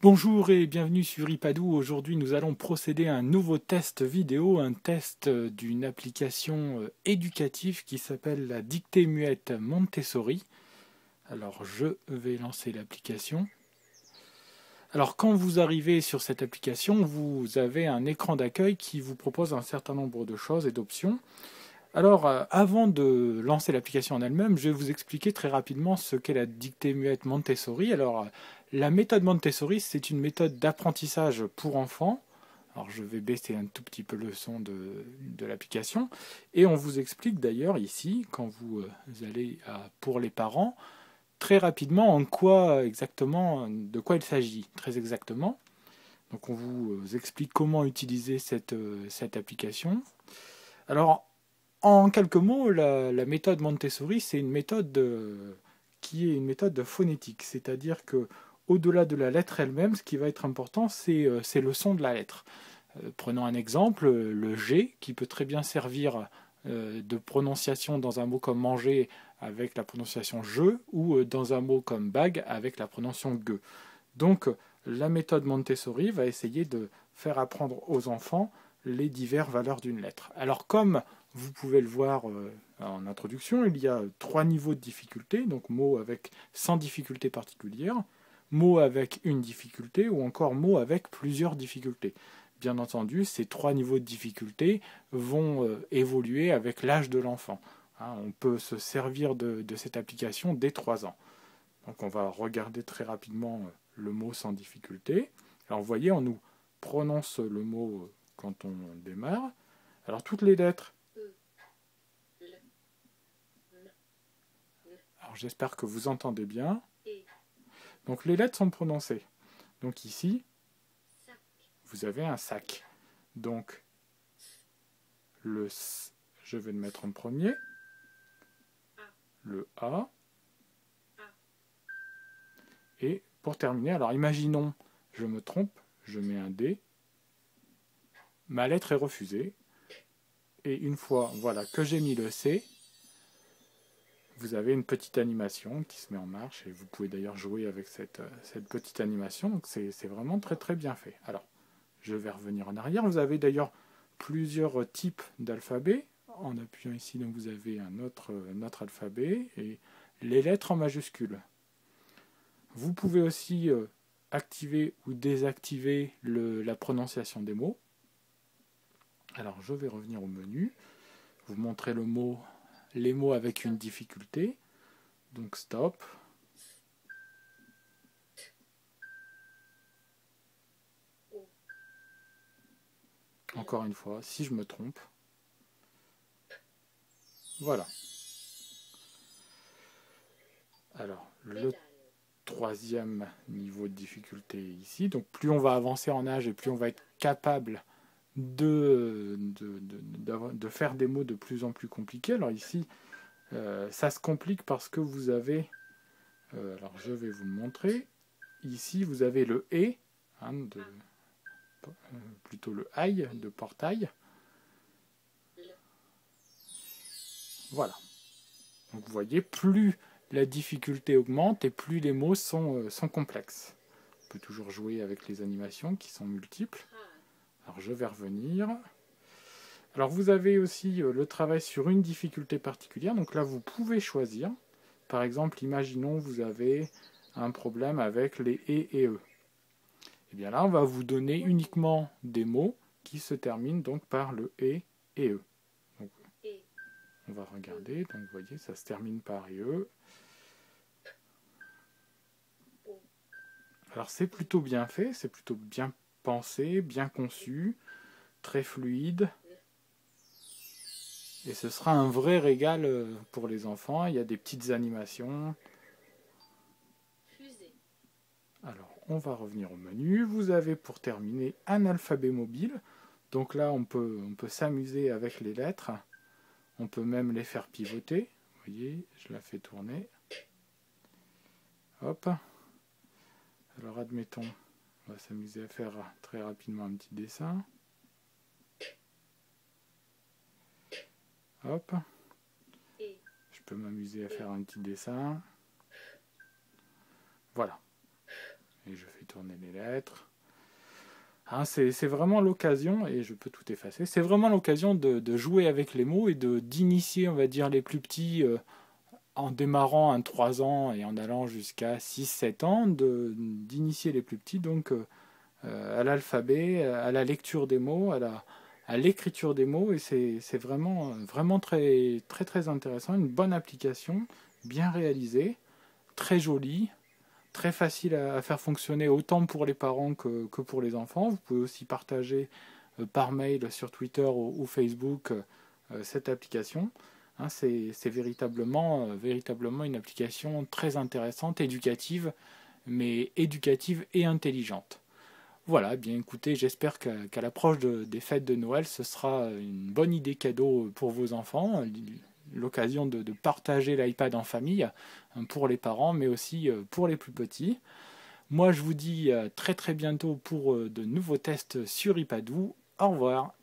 Bonjour et bienvenue sur Ipadou. Aujourd'hui, nous allons procéder à un nouveau test vidéo, un test d'une application éducative qui s'appelle la dictée muette Montessori. Alors, je vais lancer l'application. Alors, quand vous arrivez sur cette application, vous avez un écran d'accueil qui vous propose un certain nombre de choses et d'options. Alors, avant de lancer l'application en elle-même, je vais vous expliquer très rapidement ce qu'est la dictée muette Montessori. Alors, la méthode Montessori, c'est une méthode d'apprentissage pour enfants. Alors, je vais baisser un tout petit peu le son de l'application. Et on vous explique d'ailleurs ici, quand vous allez pour les parents, très rapidement en quoi exactement, de quoi il s'agit, très exactement. Donc, on vous explique comment utiliser cette application. Alors, en quelques mots, la méthode Montessori, c'est une méthode qui est une méthode phonétique, c'est-à-dire que au-delà de la lettre elle-même, ce qui va être important, c'est le son de la lettre. Prenons un exemple, le G, qui peut très bien servir de prononciation dans un mot comme manger avec la prononciation je, ou dans un mot comme bague avec la prononciation ge. Donc, la méthode Montessori va essayer de faire apprendre aux enfants les diverses valeurs d'une lettre. Alors, comme vous pouvez le voir en introduction, il y a 3 niveaux de difficulté, donc mots avec sans difficulté particulière, mots avec une difficulté ou encore mots avec plusieurs difficultés. Bien entendu, ces 3 niveaux de difficulté vont évoluer avec l'âge de l'enfant. On peut se servir de cette application dès 3 ans. Donc on va regarder très rapidement le mot sans difficulté. Alors vous voyez, on nous prononce le mot quand on démarre. Alors toutes les lettres. Alors j'espère que vous entendez bien. Donc les lettres sont prononcées. Donc ici, vous avez un sac. Donc le S, je vais le mettre en premier. Le A. Et pour terminer, alors imaginons, je me trompe, je mets un D. Ma lettre est refusée. Et une fois voilà, que j'ai mis le C, vous avez une petite animation qui se met en marche. Et vous pouvez d'ailleurs jouer avec cette petite animation. Donc c'est vraiment très très bien fait. Alors, je vais revenir en arrière. Vous avez d'ailleurs plusieurs types d'alphabet. En appuyant ici, donc vous avez un autre alphabet et les lettres en majuscules. Vous pouvez aussi activer ou désactiver la prononciation des mots. Alors, je vais revenir au menu. Vous montrer les mots avec une difficulté. Donc, stop. Encore une fois, si je me trompe. Voilà. Alors, le troisième niveau de difficulté ici. Donc, plus on va avancer en âge et plus on va être capable de faire des mots de plus en plus compliqués. Alors ici, ça se complique parce que vous avez... alors, je vais vous le montrer. Ici, vous avez le « et », plutôt le « aïe » de portail. Voilà. Donc vous voyez, plus la difficulté augmente et plus les mots sont complexes. On peut toujours jouer avec les animations qui sont multiples. Alors je vais revenir. Alors vous avez aussi le travail sur une difficulté particulière. Donc là, vous pouvez choisir. Par exemple, imaginons vous avez un problème avec les « et » « e ». Et bien là, on va vous donner uniquement des mots qui se terminent donc par le « et » et « e ». Donc, on va regarder, donc vous voyez, ça se termine par « e ». Alors c'est plutôt bien fait, c'est plutôt bien pensé, bien conçu, très fluide. Et ce sera un vrai régal pour les enfants. Il y a des petites animations. Alors, on va revenir au menu. Vous avez pour terminer un alphabet mobile. Donc là, on peut s'amuser avec les lettres. On peut même les faire pivoter. Vous voyez, je la fais tourner. Hop. Alors, admettons, on va s'amuser à faire très rapidement un petit dessin. Hop. Je peux m'amuser à faire un petit dessin. Voilà. Et je fais tourner les lettres. Hein, c'est vraiment l'occasion, et je peux tout effacer, c'est vraiment l'occasion de jouer avec les mots et d'initier, on va dire, les plus petits en démarrant à 3 ans et en allant jusqu'à 6-7 ans, d'initier les plus petits donc à l'alphabet, à la lecture des mots, à l'écriture des mots, et c'est vraiment, vraiment très, très, très intéressant, une bonne application, bien réalisée, très jolie, très facile à faire fonctionner autant pour les parents que pour les enfants. Vous pouvez aussi partager par mail sur Twitter ou Facebook cette application. Hein, c'est véritablement, véritablement une application très intéressante, éducative, mais éducative et intelligente. Voilà, bien écoutez, j'espère qu'à l'approche des fêtes de Noël, ce sera une bonne idée cadeau pour vos enfants, l'occasion de partager l'iPad en famille pour les parents, mais aussi pour les plus petits. Moi, je vous dis très très bientôt pour de nouveaux tests sur iPadoo. Au revoir.